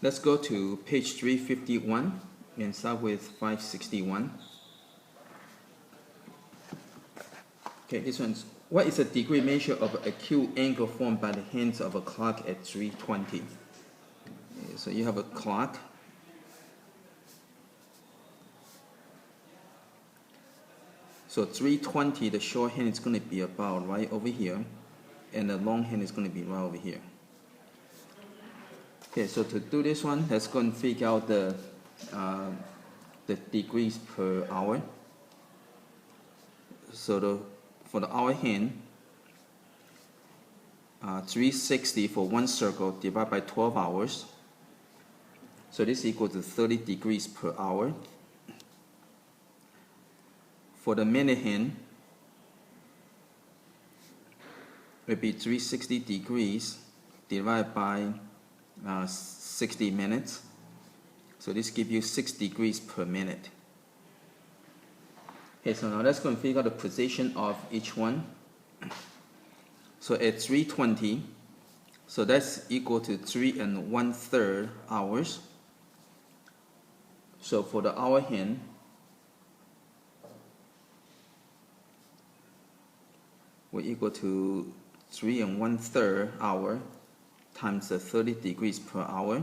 Let's go to page 351 and start with 561. Okay, this one's, what is the degree measure of an acute angle formed by the hands of a clock at 3:20? Okay, so you have a clock. So 3:20, the short hand is going to be about right over here, and the long hand is going to be right over here. Okay, so to do this one, let's go and figure out the degrees per hour. So for the hour hand, 360 for one circle divided by 12 hours. So this is equal to 30 degrees per hour. For the minute hand, it would be 360 degrees divided by 60 minutes. So this gives you 6 degrees per minute. Okay, so now let's go and figure out the position of each one. So at 3:20, so that's equal to 3 1/3 hours. So for the hour hand, we're equal to 3 1/3 hour times the 30 degrees per hour,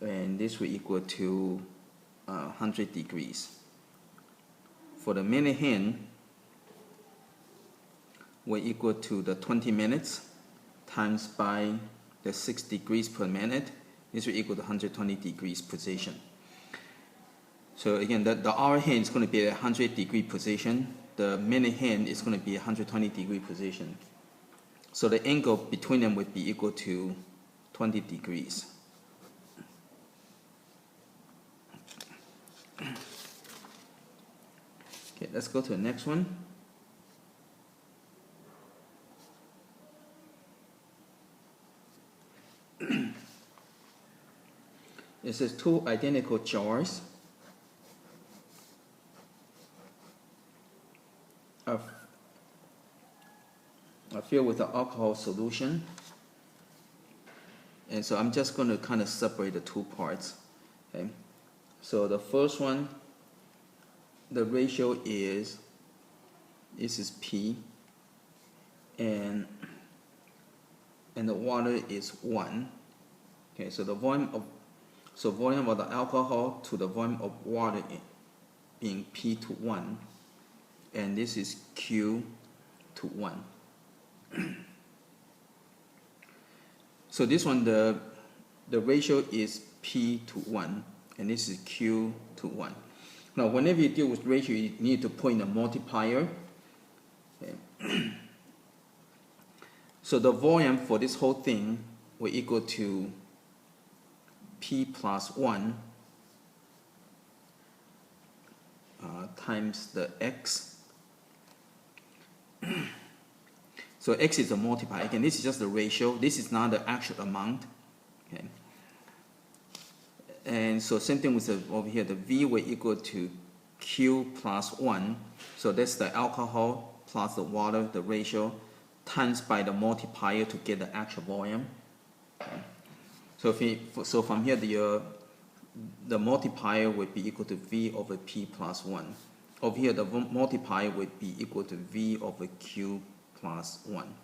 and this will equal to 100 degrees. For the minute hand, we're equal to the 20 minutes times by the 6 degrees per minute. This will equal to 120 degrees position. So again, the hour hand is going to be at 100 degree position. The minute hand is going to be 120 degree position. So the angle between them would be equal to 20 degrees. Okay, let's go to the next one. It says two identical jars are filled with the alcohol solution. And so I'm just going to kind of separate the two parts. Okay? So the first one, the ratio is, this is P, and the water is 1. Okay, so the volume of the alcohol to the volume of water being P to 1, and this is Q to 1. So this one, the ratio is P to 1, and this is Q to 1. Now, whenever you deal with ratio, you need to put in a multiplier. Okay. So the volume for this whole thing will equal to P plus 1 times the X. So X is a multiplier. Again, this is just the ratio. This is not the actual amount. Okay. And so same thing with over here. The V will equal to Q plus 1. So that's the alcohol plus the water, the ratio, times by the multiplier to get the actual volume. Okay. So from here, the multiplier would be equal to V over P plus 1. Over here, the multiplier would be equal to V over Q plus 1.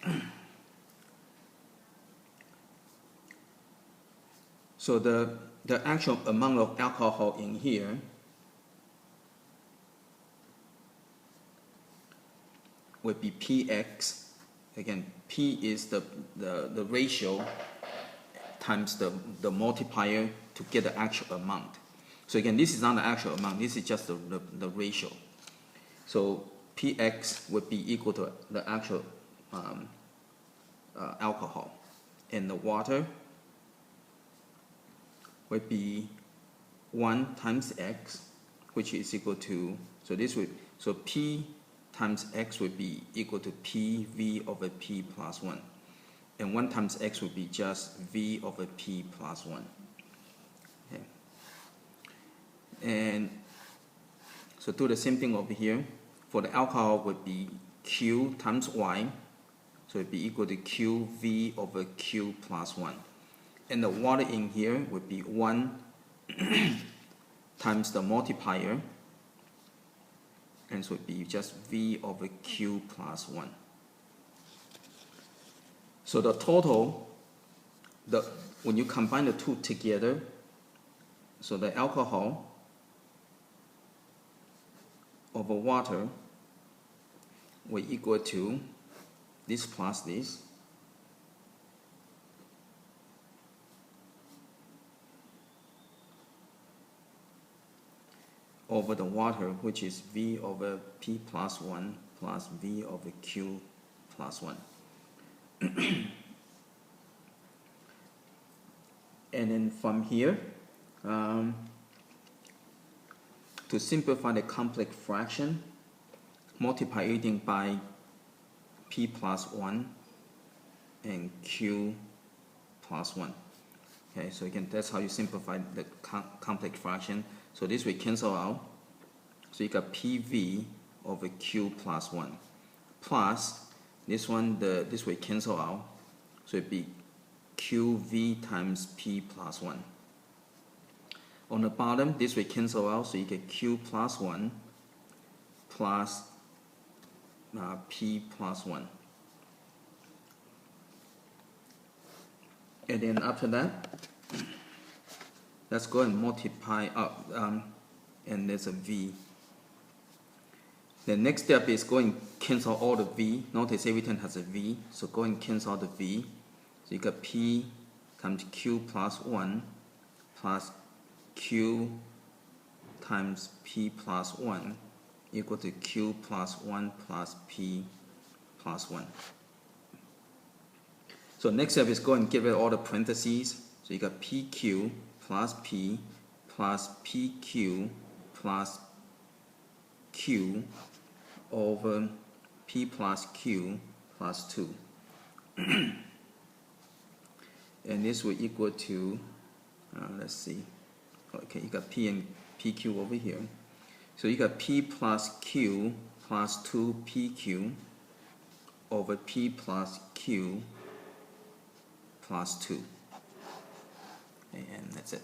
Okay. So the actual amount of alcohol in here would be Px. Again, P is the ratio times the multiplier to get the actual amount. So again, this is not the actual amount, this is just the ratio. So Px would be equal to the actual alcohol, and the water would be 1 times X, which is equal to, so P times X would be equal to PV over P plus 1. And 1 times X would be just V over P plus 1. Okay. And so do the same thing over here. For the alcohol would be Q times Y, so it'd be equal to QV over Q plus 1. And the water in here would be 1 times the multiplier, and so it'd be just V over Q plus 1. So the total, when you combine the two together, so the alcohol over water will equal to this plus this, over the water, which is V over P plus 1 plus V over Q plus 1. And then from here, to simplify the complex fraction, multiply everything by P plus 1 and Q plus 1. Okay, so again, that's how you simplify the complex fraction. So this will cancel out. So you got PV over Q plus 1 plus this one, this will cancel out. So it'd be QV times P plus 1. On the bottom, this will cancel out. So you get Q plus 1 plus P plus 1. And then after that, let's go and multiply up, and there's a V. The next step is go and cancel all the V. Notice everything has a V, so go and cancel the V. So you got P times Q plus 1 plus Q times P plus 1 equal to Q plus 1 plus P plus 1. So next step is go and get rid of all the parentheses. So you got PQ plus P plus PQ plus Q over P plus Q plus 2. And this will equal to, let's see, okay, you got P and PQ over here. So you got P plus Q plus 2 PQ over P plus Q plus 2. And that's it.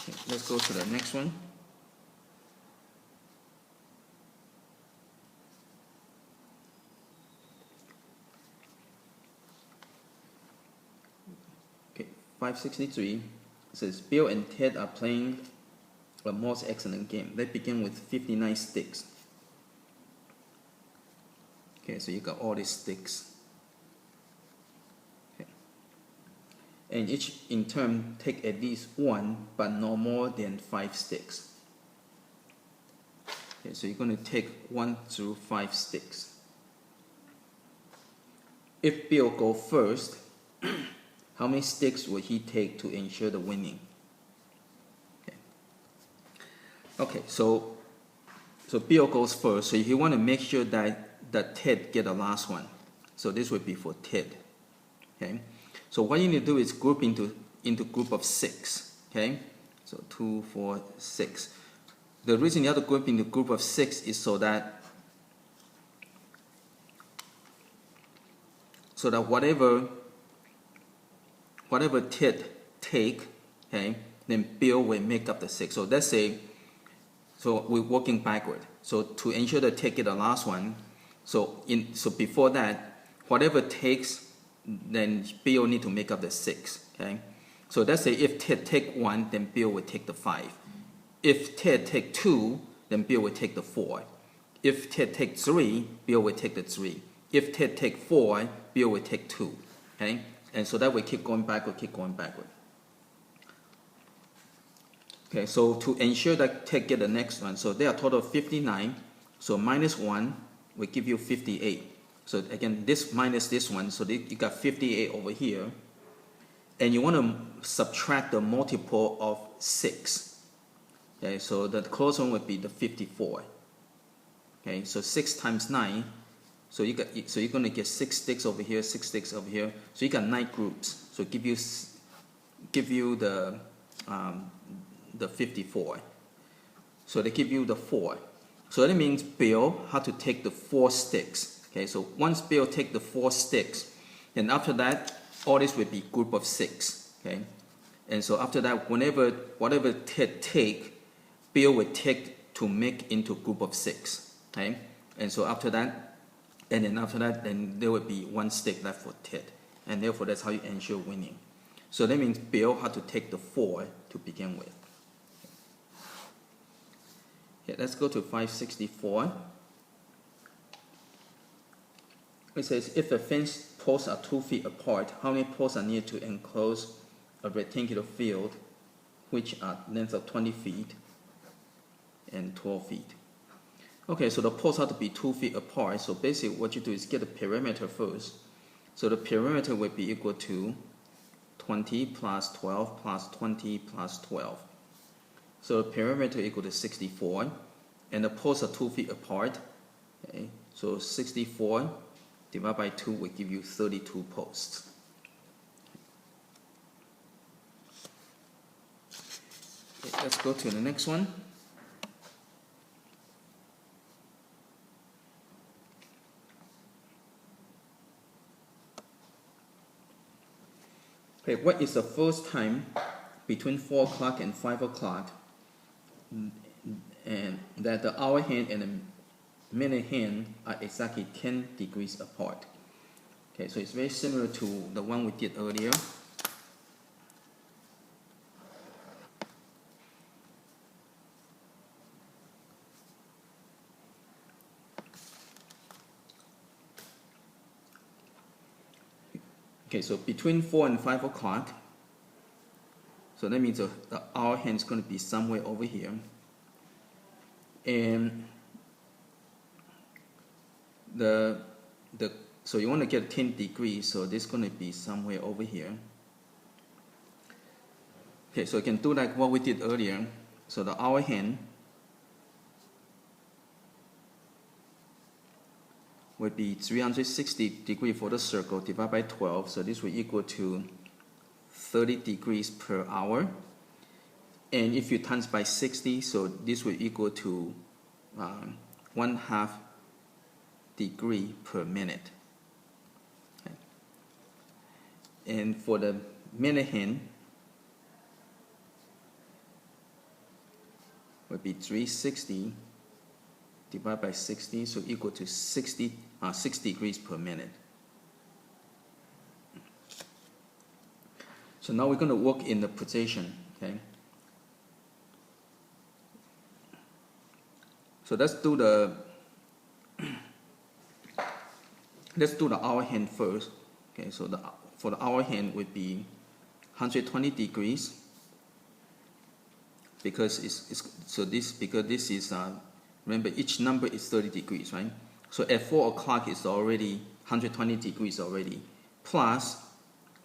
Okay, let's go to the next one. Okay, 563 says Bill and Ted are playing a most excellent game. They begin with 59 sticks. Okay, so you got all these sticks. Okay. And each in turn take at least 1, but no more than 5 sticks. Okay, so you're going to take 1 through 5 sticks. If Bill goes first, how many sticks will he take to ensure the winning? Okay, so Bill goes first. So you want to make sure that Ted get the last one. So this would be for Ted. Okay. So what you need to do is group into group of 6. Okay. So 2, 4, 6. The reason you have to group into group of 6 is so that whatever Ted take, okay, then Bill will make up the 6. So let's say, so we're working backward. So to ensure that Ted get the last one, so before that, whatever takes, then Bill need to make up the 6. Okay. So let's say if Ted take 1, then Bill will take the 5. If Ted take 2, then Bill will take the 4. If Ted take 3, Bill will take the 3. If Ted take 4, Bill will take 2. Okay. And so that way keep going backward, keep going backward. Okay, so to ensure that Ted get the next one, so there are total of 59. So minus 1 will give you 58. So again, this minus this one, so you got 58 over here. And you want to subtract the multiple of 6. Okay, so the close one would be the 54. Okay, so 6 times 9. So you're going to get 6 sticks over here, 6 sticks over here. So you got 9 groups. So give you the 54. So they give you the 4. So that means Bill had to take the 4 sticks. Okay, so once Bill take the 4 sticks, then after that, all this will be group of 6. Okay, and so after that, whatever Ted take, Bill will take to make into group of 6. Okay, and so after that, then there will be 1 stick left for Ted, and therefore that's how you ensure winning. So that means Bill had to take the 4 to begin with. Okay, let's go to 564. It says, if the fence posts are 2 feet apart, how many posts are needed to enclose a rectangular field which are length of 20 feet and 12 feet? Okay, so the posts have to be 2 feet apart. So basically what you do is get the perimeter first. So the perimeter would be equal to 20 plus 12 plus 20 plus 12. So the perimeter equal to 64. And the posts are 2 feet apart. Okay, so 64 divided by 2 will give you 32 posts. Okay, let's go to the next one. Okay, what is the first time between 4 o'clock and 5 o'clock and that the hour hand and the minute hand are exactly 10 degrees apart? Okay, so it's very similar to the one we did earlier. Okay, so between 4 and 5 o'clock, so that means the hour hand is going to be somewhere over here. And so you want to get 10 degrees, so this is going to be somewhere over here. Okay, so you can do like what we did earlier. So the hour hand would be 360 degrees for the circle divided by 12, so this will equal to 30 degrees per hour. And if you times by 60, so this will equal to 1/2 degree per minute. Okay. And for the minute hand, would be 360 divided by 60, so equal to 6 degrees per minute. So now we're going to work in the position. Okay. So let's do the hour hand first. Okay, so for the hour hand would be 120 degrees because this is remember each number is 30 degrees, right? So at 4 o'clock it's already 120 degrees already, plus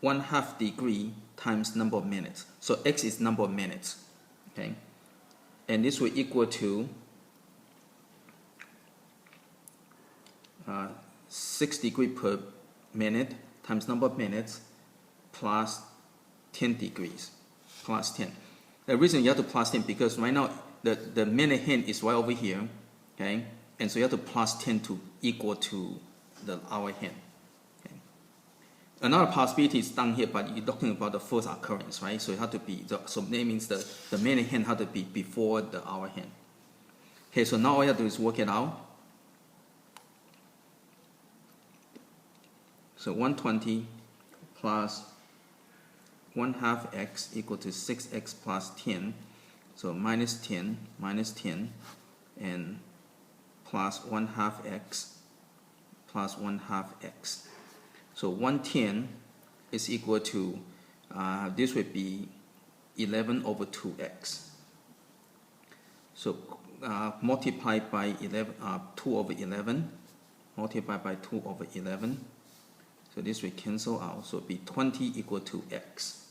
1/2 degree times number of minutes. So x is number of minutes, okay? And this will equal to 6 degrees per minute times number of minutes plus 10 degrees, plus 10. The reason you have to plus 10 because right now the minute hand is right over here, okay? And so you have to plus 10 to equal to the hour hand. Okay? Another possibility is down here, but you're talking about the first occurrence, right? So it had to be, so that means the minute hand had to be before the hour hand. Okay, so now all you have to do is work it out. So 120 plus 1/2 x equal to 6x plus 10. So minus 10, and plus 1/2 x plus 1/2 x. So 110 is equal to, this would be 11 over 2x. So multiplied by 2 over 11, multiplied by 2 over 11. So this will cancel out, so it will be 20 equal to x.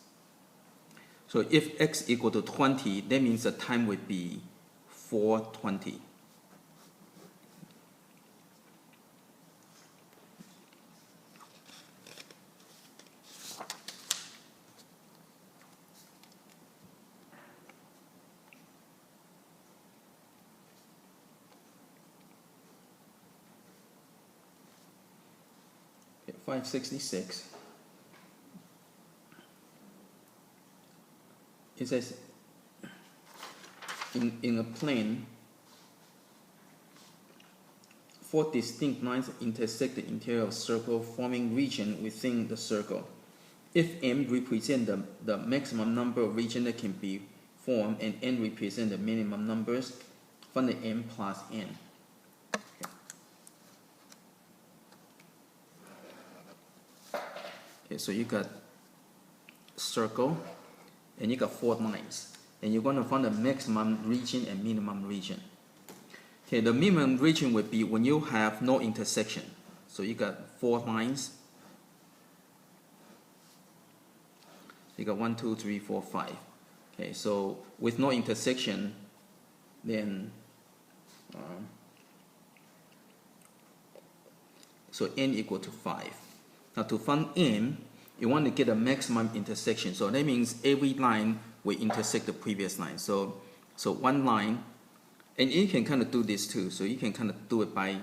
So if x equal to 20, that means the time would be 4:20. 566. It says in a plane, 4 distinct lines intersect the interior of a circle, forming region within the circle. If M represents the maximum number of regions that can be formed and N represents the minimum numbers, find the M plus N. Okay, so you got circle and you got 4 lines. And you're going to find the maximum region and minimum region. Okay, the minimum region would be when you have no intersection. So you got 4 lines. You got 1, 2, 3, 4, 5. Okay, so with no intersection, then so n equal to 5. Now to find n, you want to get a maximum intersection. So that means every line will intersect the previous line. So one line, and you can kind of do this too. So you can kind of do it by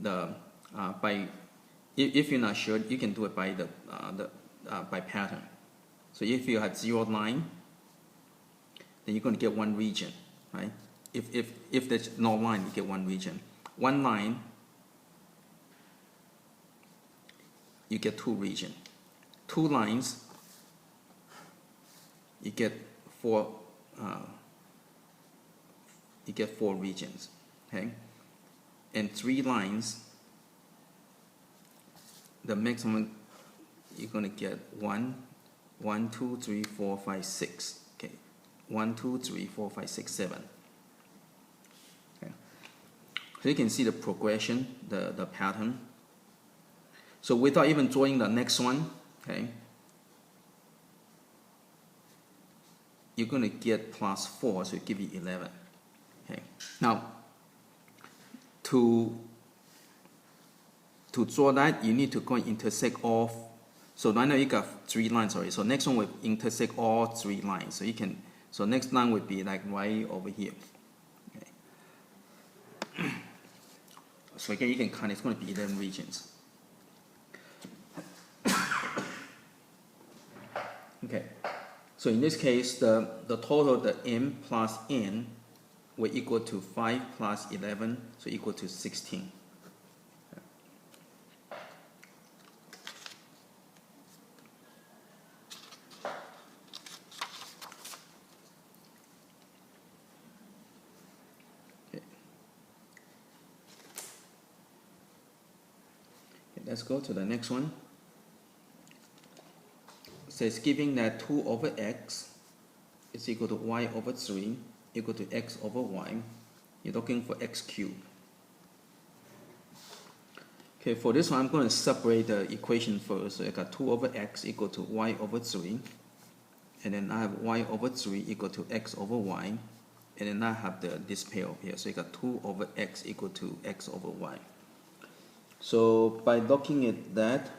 the if you're not sure, you can do it by by pattern. So if you have 0 line, then you're going to get 1 region, right? If there's no line, you get 1 region. 1 line, you get 2 region. 2 lines, you get 4 regions, okay? And 3 lines, the maximum you're going to get 1, 2, 3, 4, 5, 6. Okay, 1, 2, 3, 4, 5, 6, 7. Okay. So you can see the progression, the pattern. So without even drawing the next one, okay, you're going to get plus 4, so it give you 11. Okay. Now, to draw that, you need to go and intersect all. So right now you got 3 lines already. So next one will intersect all 3 lines. So you can. So next line would be like right over here. Okay. So again, you can count. It's going to be 11 regions. Okay. So in this case, the total, the M plus N, will equal to 5 plus 11, so equal to 16. Let's go to the next one. It says given that 2 over x is equal to y over 3 equal to x over y, you're looking for x cubed. Okay, for this one I'm going to separate the equation first. So I got 2 over x equal to y over 3, and then I have y over 3 equal to x over y, and then I have this pair over here. So I got 2 over x equal to x over y. So by looking at that,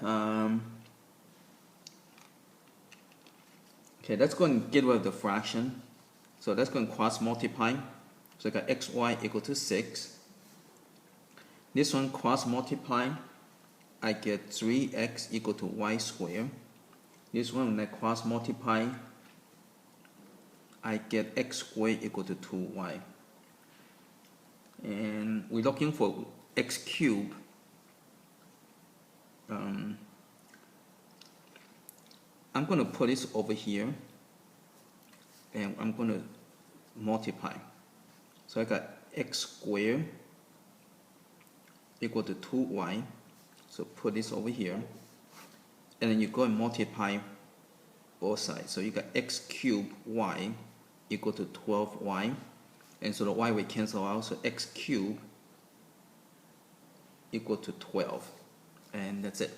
okay, let's go and get rid of the fraction. So let's go and cross multiply. So I got xy equal to 6. This one cross multiply, I get 3x equal to y squared. This one when I cross multiply, I get x squared equal to 2y. And we're looking for x cubed. I'm going to put this over here and I'm going to multiply. So I got x squared equal to 2y. So put this over here, and then you go and multiply both sides. So you got x cubed y equal to 12y, and so the y will cancel out. So x cubed equal to 12, and that's it.